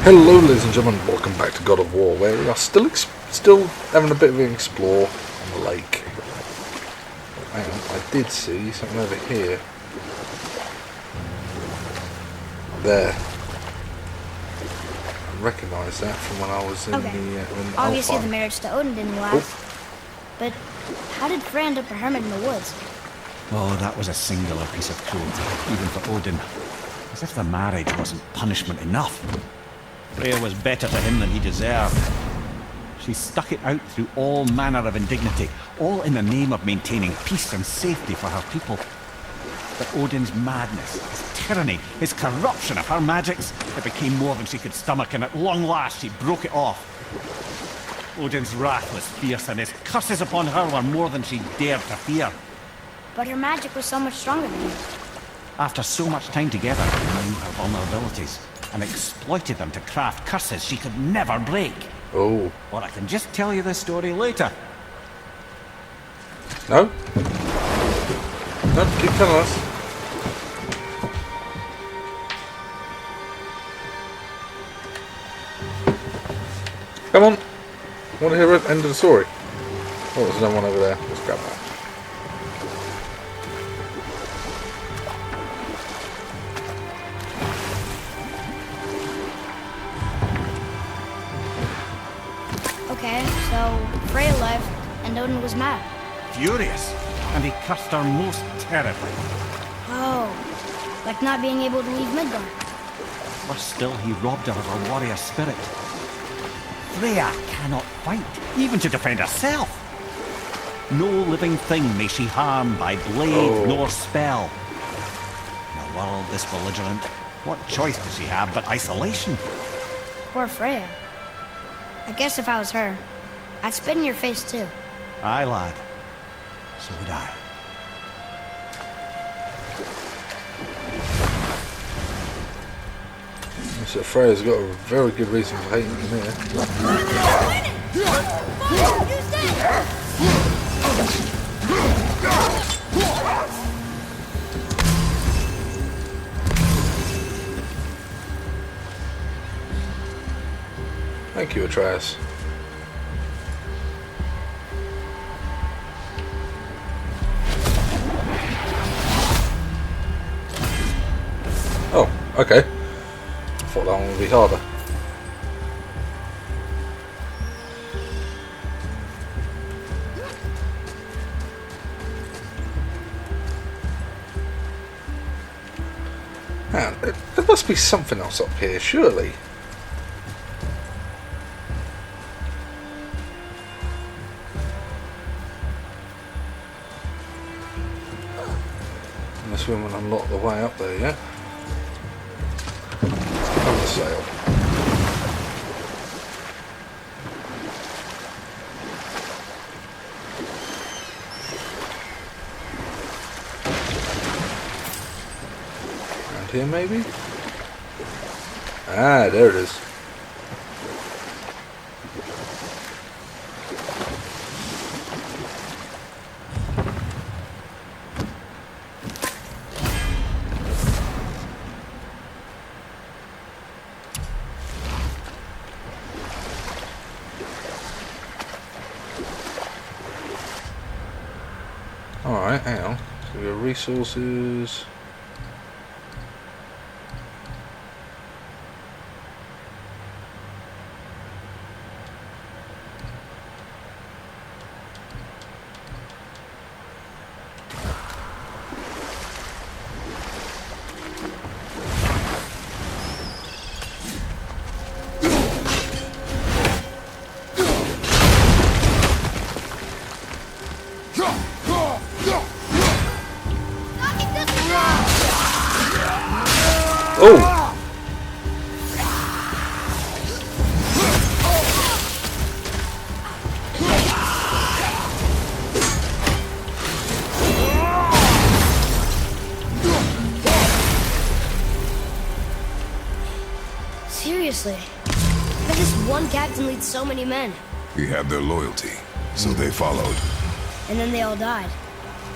Hello ladies and gentlemen, welcome back to God of War, where we are still having a bit of an explore on the lake. Hang on, I did see something over here. There. I recognise that from when I was in the obviously the marriage to Odin didn't last. But how did Frey end up a hermit in the woods? Oh, that was a singular piece of cruelty, even for Odin. As if the marriage wasn't punishment enough. Freya was better to him than he deserved. She stuck it out through all manner of indignity, all in the name of maintaining peace and safety for her people. But Odin's madness, his tyranny, his corruption of her magics, it became more than she could stomach, and at long last she broke it off. Odin's wrath was fierce, and his curses upon her were more than she dared to fear. But her magic was so much stronger than his. After so much time together, he knew her vulnerabilities and exploited them to craft curses she could never break. Oh. Or I can just tell you this story later. No? No, keep telling us. Come on. I want to hear the end of the story. Oh, there's another one over there. Let's grab that. Okay, so Frey left, and Odin was mad. Furious, and he cursed her most terribly. Oh, like not being able to leave Midgard. Worse still, he robbed her of her warrior spirit. Freya cannot fight, even to defend herself. No living thing may she harm by blade nor spell. In a world this belligerent, what choice does she have but isolation? Poor Freya. I guess if I was her, I'd spit in your face too. Aye, lad. So would I. So Freya's got a very good reason for hating him here. Thank you, Atreus. Oh, okay. I thought that one would be harder. Man, there must be something else up here, surely. Unless we haven't unlocked the way up there yet. On the sail. Around here maybe? Ah, there it is. Alright, hang on. So we got resources. Oh! Seriously, how did this one captain lead so many men? He had their loyalty, so they followed. And then they all died.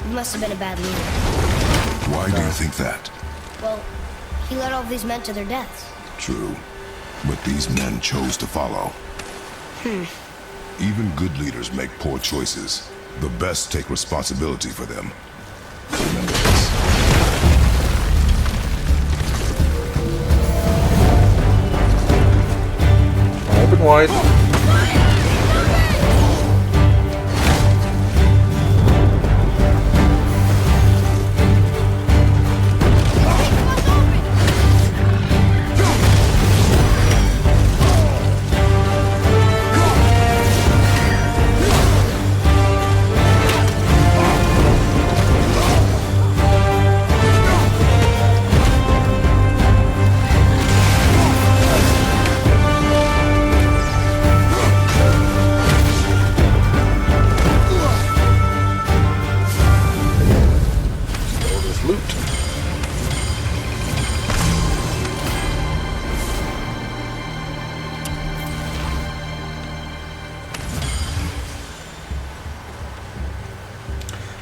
He must have been a bad leader. Why do you think that? Well, he led all of these men to their deaths. True. but these men chose to follow. Even good leaders make poor choices. The best take responsibility for them. Remember this. Open wide.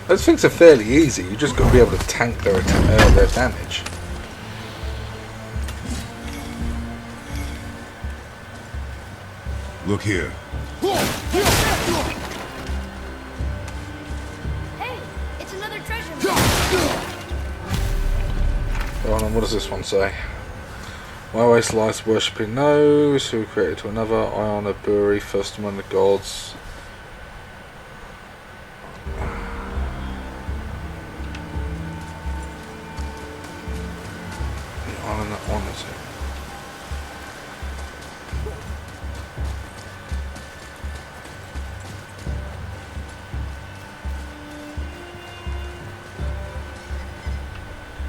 Those things are fairly easy. You just got to be able to tank their damage. Look here. Hey, it's another treasure. Hold on, what does this one say? My waste lies worshipping those who created to another. I honor Buri, first among the gods.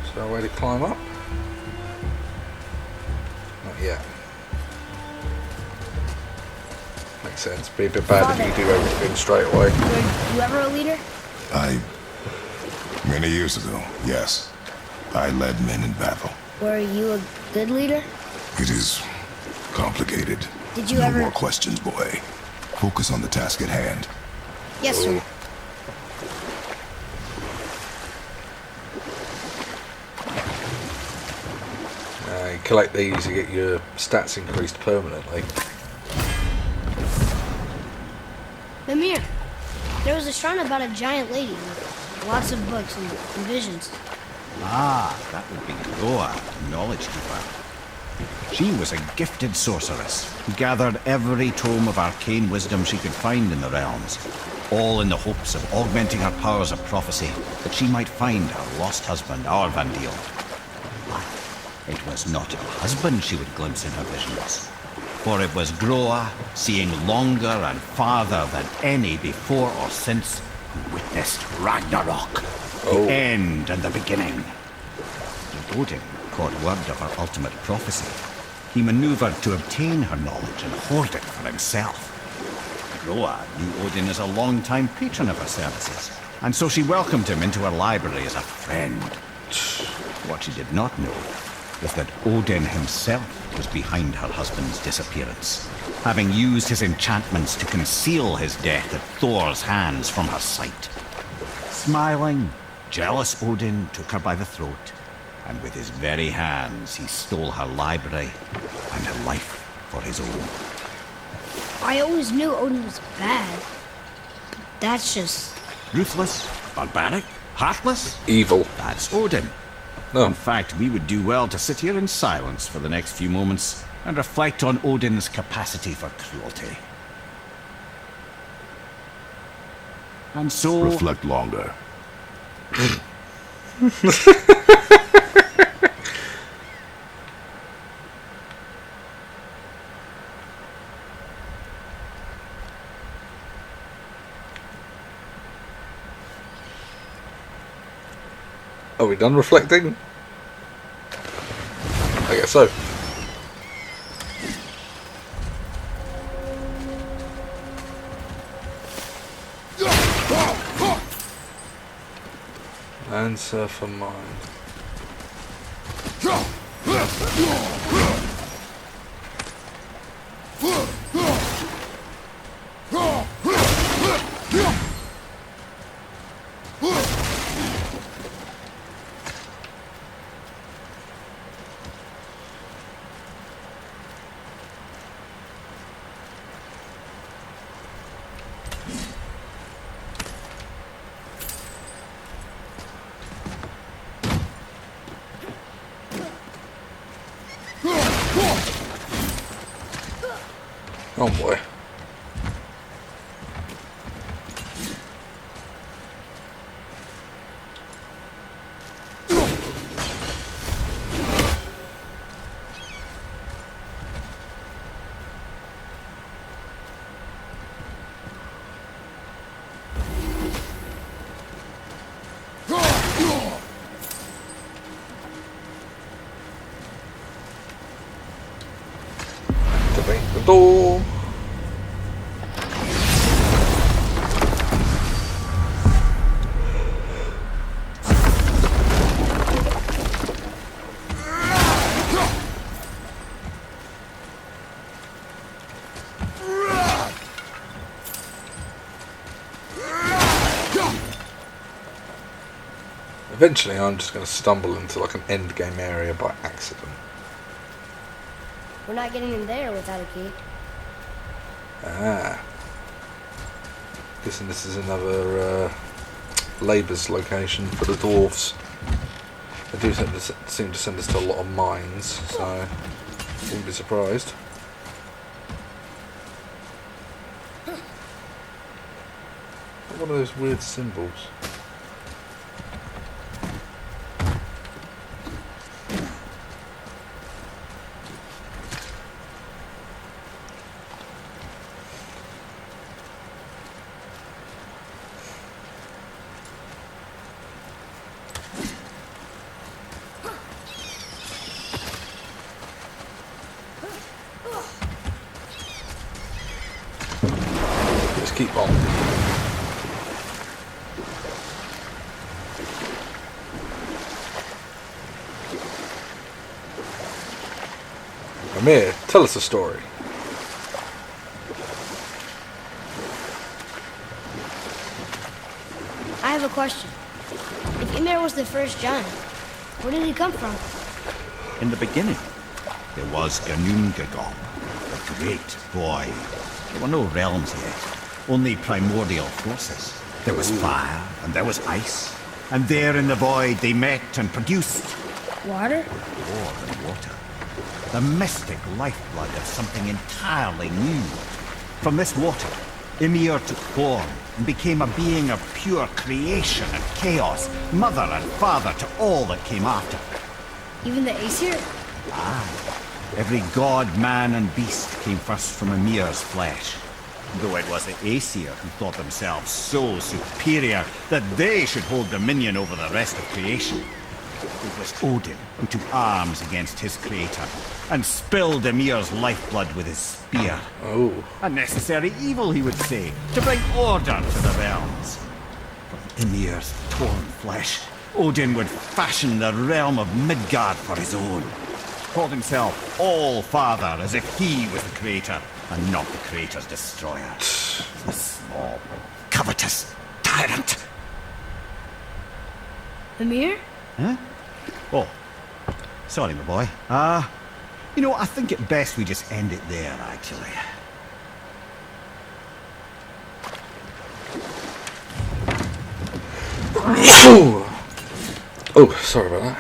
Is there a way to climb up? Not yet. Makes sense. Be a bit bad if you do everything straight away. Were you ever a leader? Many years ago, yes. I led men in battle. Were you a good leader? It is complicated. Did you no ever... more questions, boy. Focus on the task at hand. Yes, sir. You collect these, you get your stats increased permanently. Mimir, there was a shrine about a giant lady with lots of books and visions. Ah, that would be Groa, knowledge keeper. She was a gifted sorceress who gathered every tome of arcane wisdom she could find in the realms, all in the hopes of augmenting her powers of prophecy, that she might find her lost husband, Arvandil. But it was not her husband she would glimpse in her visions, for it was Groa, seeing longer and farther than any before or since, who witnessed Ragnarok, the end and the beginning. When Odin caught word of her ultimate prophecy, he maneuvered to obtain her knowledge and hoard it for himself. Groa knew Odin as a long-time patron of her services, and so she welcomed him into her library as a friend. What she did not know was that Odin himself was behind her husband's disappearance, having used his enchantments to conceal his death at Thor's hands from her sight. Smiling, jealous Odin took her by the throat, and with his very hands he stole her library and her life for his own. I always knew Odin was bad. But that's just... Ruthless, barbaric, heartless? Evil. That's Odin. No. In fact, we would do well to sit here in silence for the next few moments and reflect on Odin's capacity for cruelty. And so... Reflect longer. Are we done reflecting? I guess so. Answer for mine. Oh boy. Activate the door. Eventually I'm just going to stumble into like an end game area by accident. We're not getting in there without a key. Ah. Guessing this is another labour's location for the dwarves. They do seem to send us to a lot of mines, so wouldn't be surprised. What are those weird symbols? Just keep on. Amir, tell us a story. I have a question. If Ymir was the first giant, where did he come from? In the beginning, there was Ganungagong, a great boy. There were no realms yet, only primordial forces. There was fire, and there was ice. And there in the void they met and produced Water? more than water. The mystic lifeblood of something entirely new. From this water, Ymir took form and became a being of pure creation and chaos, mother and father to all that came after. Even the Aesir? Aye. Every god, man, and beast came first from Ymir's flesh. Though it was the Aesir who thought themselves so superior that they should hold dominion over the rest of creation. It was Odin who took arms against his creator and spilled Ymir's lifeblood with his spear. Oh. A necessary evil, he would say, to bring order to the realms. From Ymir's torn flesh, Odin would fashion the realm of Midgard for his own. Called himself All-Father as if he was the creator and not the creator's destroyer. The small, covetous tyrant. Ymir? Huh? Oh, sorry, my boy. I think it best we just end it there, actually. Oh, sorry about that.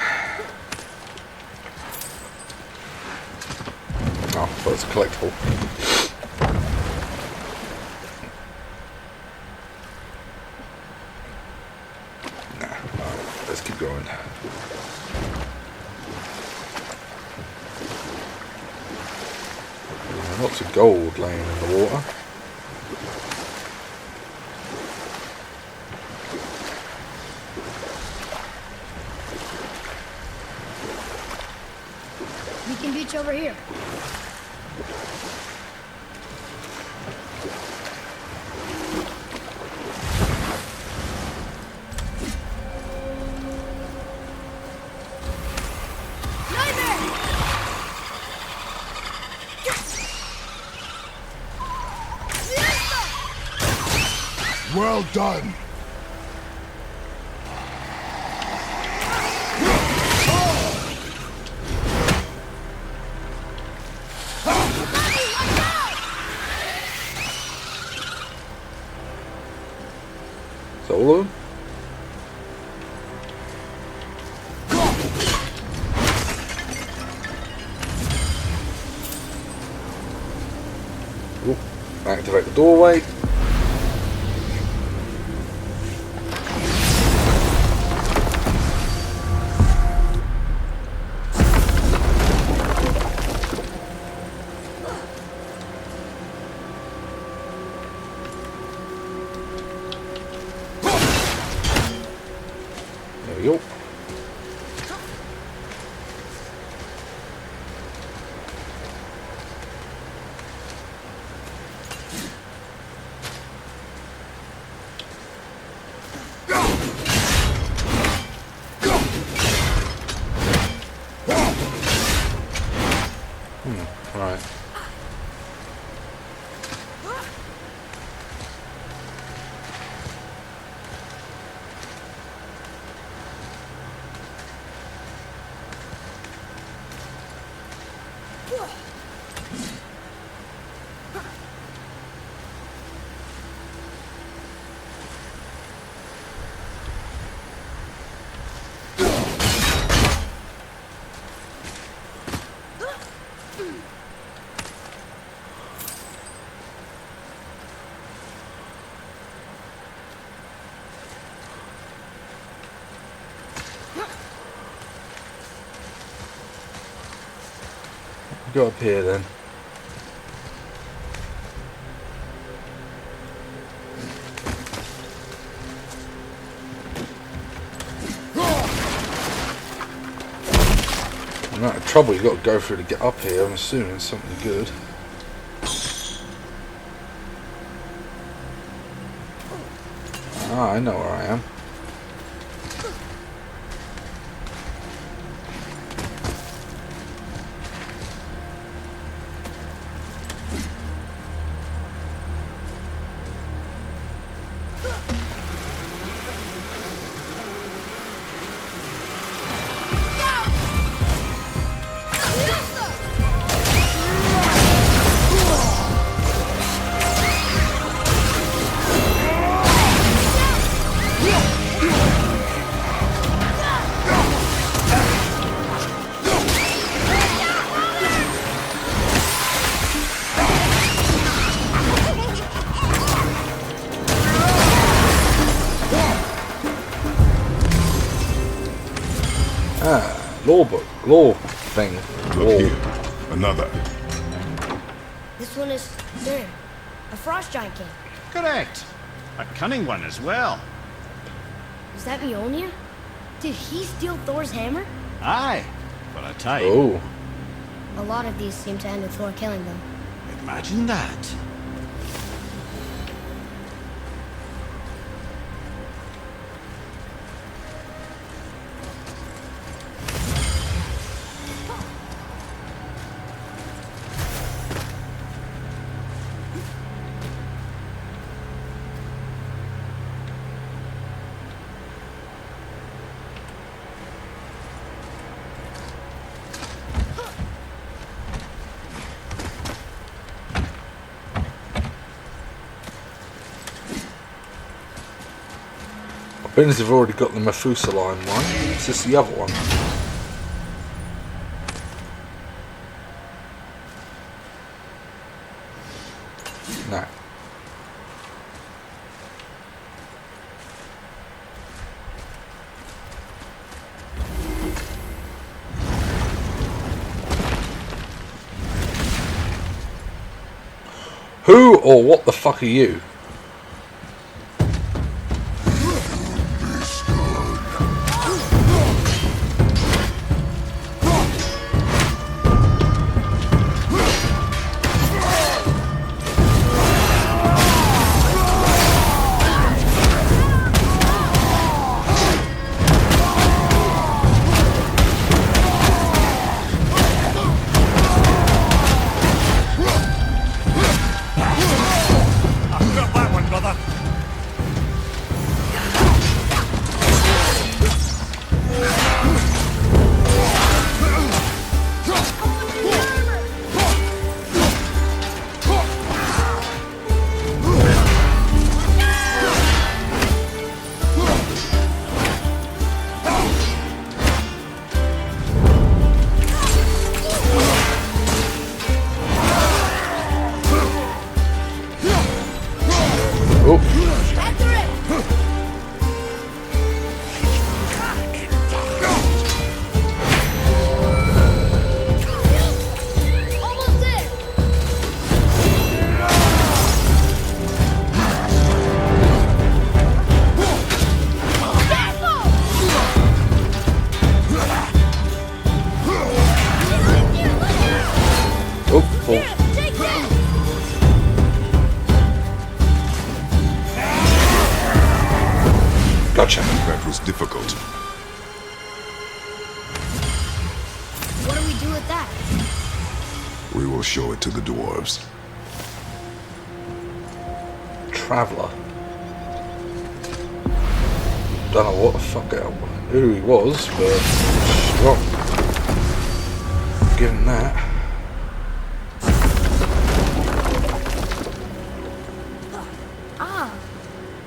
Oh, but it's a collectible. Nah, alright, let's keep going. Lots of gold laying in the water. Beacon Beach over here. Well done. Is that all of them? Oop. Activate the doorway. There we go. Right. Go up here then. The amount of trouble you got to go through to get up here, I'm assuming it's something good. Ah, I know where I am. Law book, law thing. Look here. Another. This one is there. A frost giant king. Correct. A cunning one as well. Is that Mjolnir? Did he steal Thor's hammer? Aye, for a time. Oh, A lot of these seem to end with Thor killing them. Imagine that. Bins have already got the Methuselah one. Is this the other one? No. Who or what the fuck are you? show it to the dwarves. Traveller. Don't know what the fuck who he was, but well, given that. Ah,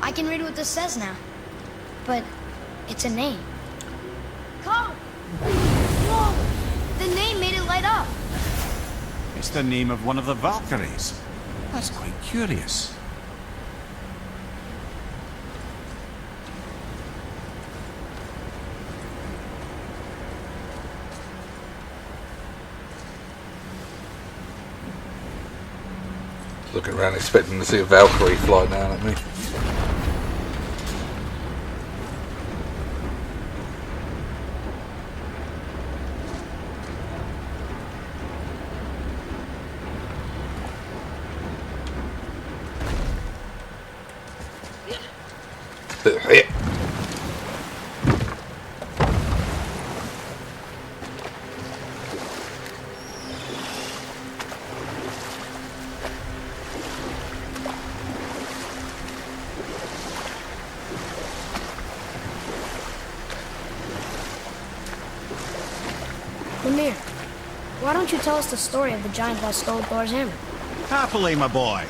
I can read what this says now. But it's a name. Come! Whoa! The name made it light up. It's the name of one of the Valkyries. That's quite curious. Looking around expecting to see a Valkyrie fly down at me. Hit. Lemire, why don't you tell us the story of the giant that stole Thor's hammer? Happily, my boy.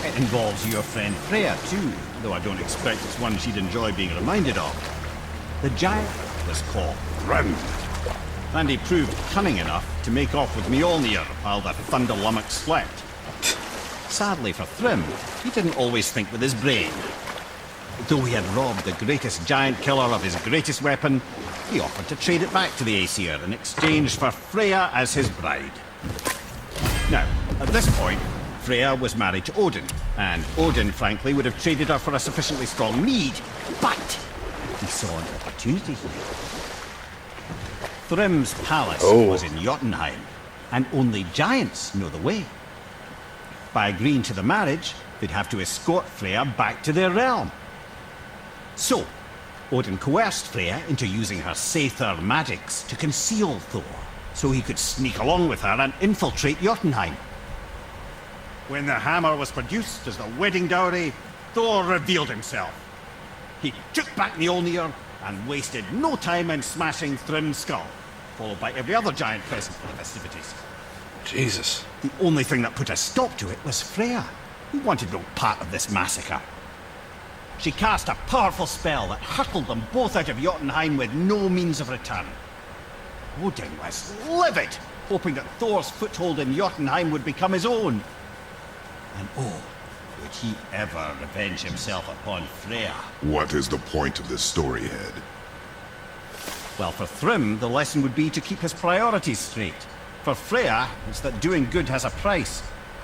It involves your friend Freya, too, though I don't expect it's one she'd enjoy being reminded of. The giant was called Thrym, and he proved cunning enough to make off with Mjolnir while the Thunder Lummox slept. Sadly for Thrym, he didn't always think with his brain. Though he had robbed the greatest giant killer of his greatest weapon, he offered to trade it back to the Aesir in exchange for Freya as his bride. Now, at this point, Freya was married to Odin, and Odin, frankly, would have traded her for a sufficiently strong mead, but he saw an opportunity here. Thrym's palace was in Jotunheim, and only giants know the way. By agreeing to the marriage, they'd have to escort Freya back to their realm. So, Odin coerced Freya into using her Seithar magics to conceal Thor, so he could sneak along with her and infiltrate Jotunheim. When the hammer was produced as the wedding dowry, Thor revealed himself. He took back Mjolnir and wasted no time in smashing Thrym's skull, followed by every other giant present for the festivities. Jesus. The only thing that put a stop to it was Freya, who wanted no part of this massacre. She cast a powerful spell that hurtled them both out of Jotunheim with no means of return. Odin was livid, hoping that Thor's foothold in Jotunheim would become his own. And oh, would he ever revenge himself upon Freya? What is the point of this story, Head? Well, for Thrym, the lesson would be to keep his priorities straight. For Freya, it's that doing good has a price.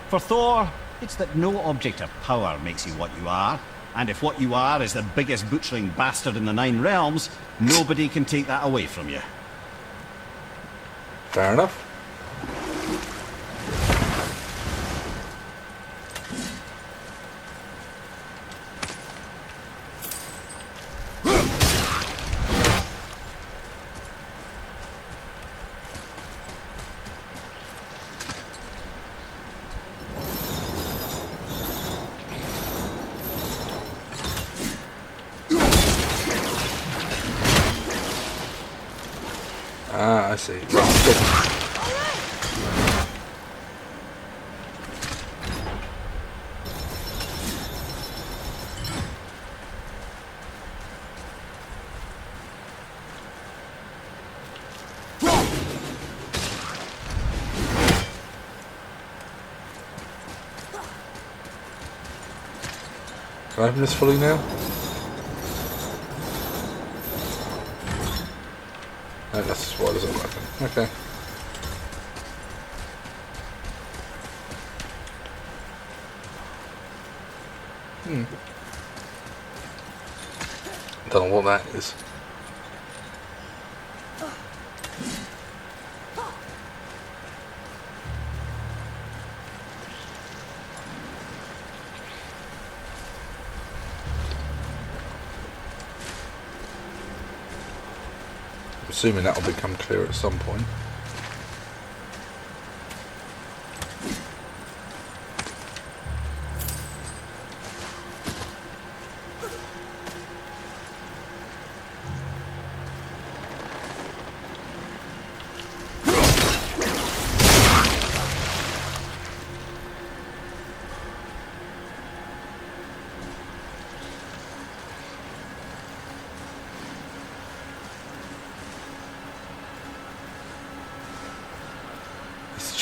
For Thor, it's that no object of power makes you what you are. And if what you are is the biggest butchering bastard in the Nine Realms, nobody can take that away from you. Fair enough. Ah, I see. Right, good. Can I open this fully now? No, that's why doesn't work. Okay. Don't know what that is. Assuming that will become clear at some point.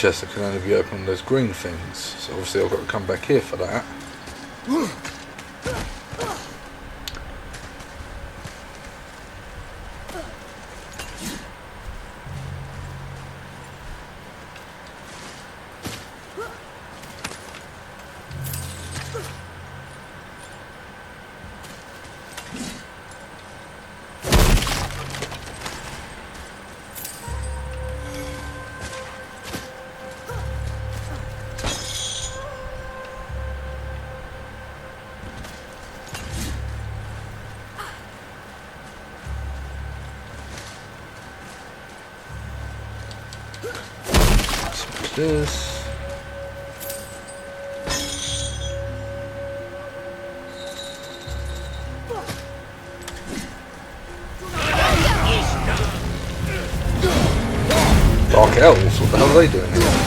chest that can only be opened those green things. So obviously I've got to come back here for that. Smash this. Dark elves, what the hell are they doing here?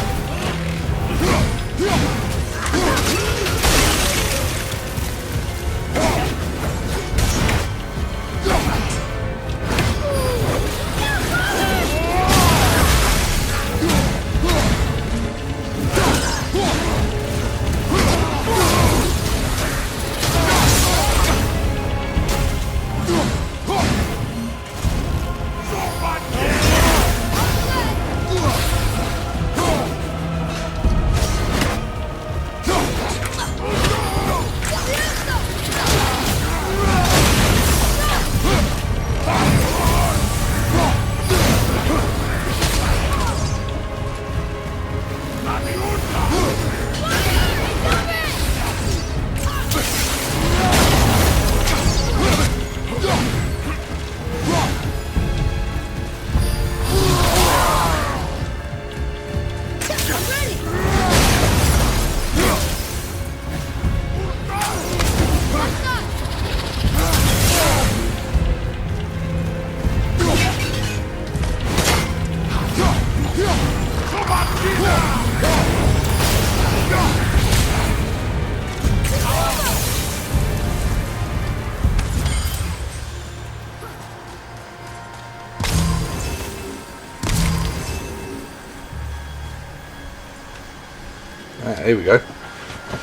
Here we go.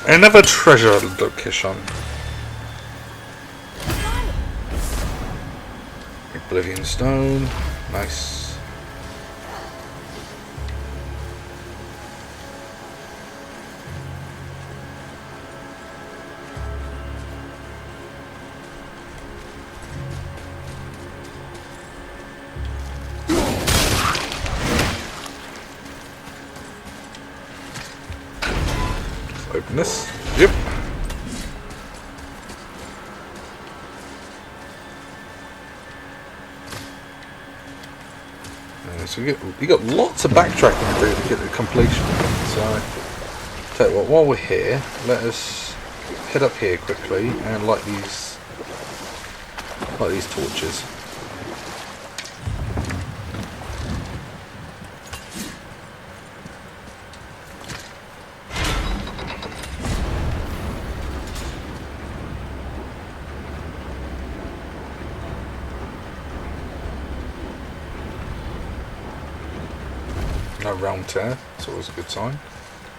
Another treasure location. Oblivion stone. Nice. Open this. Yep. So you got lots of backtracking to do to get the completion. So tell you what, while we're here, let us head up here quickly and light these torches. No realm tear, it's always a good sign.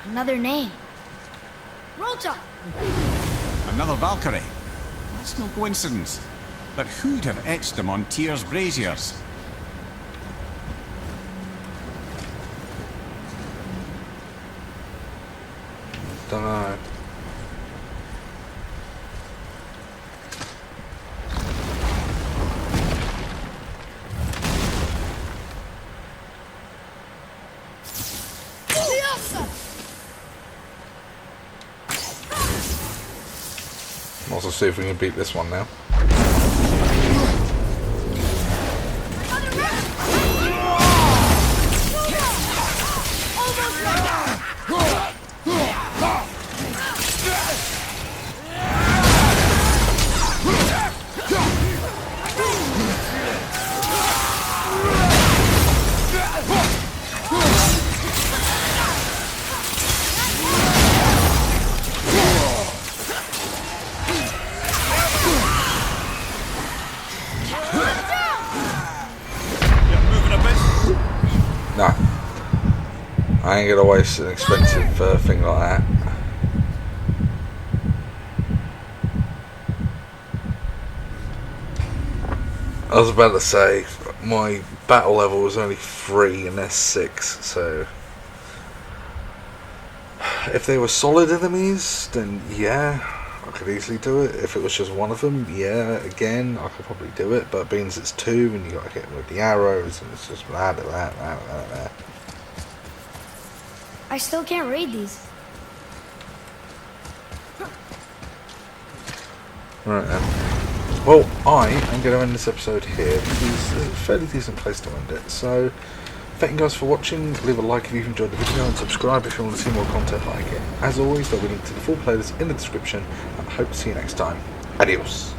Another name. Rota! Another Valkyrie. That's no coincidence. But who'd have etched them on Tyr's braziers? Don't know. Also see if we can beat this one now. I ain't gonna waste an expensive thing like that. I was about to say, my battle level was only 3 and they're 6, so... If they were solid enemies, then yeah, I could easily do it. If it was just one of them, yeah, again, I could probably do it. But being it's 2 and you got to hit them with the arrows and it's just blah, blah, blah, blah, blah, blah. I still can't read these. Right then. Well, I am going to end this episode here. This is a fairly decent place to end it. So, thank you guys for watching. Leave a like if you've enjoyed the video and subscribe if you want to see more content like it. As always, there'll be a link to the full playlist in the description. And I hope to see you next time. Adios.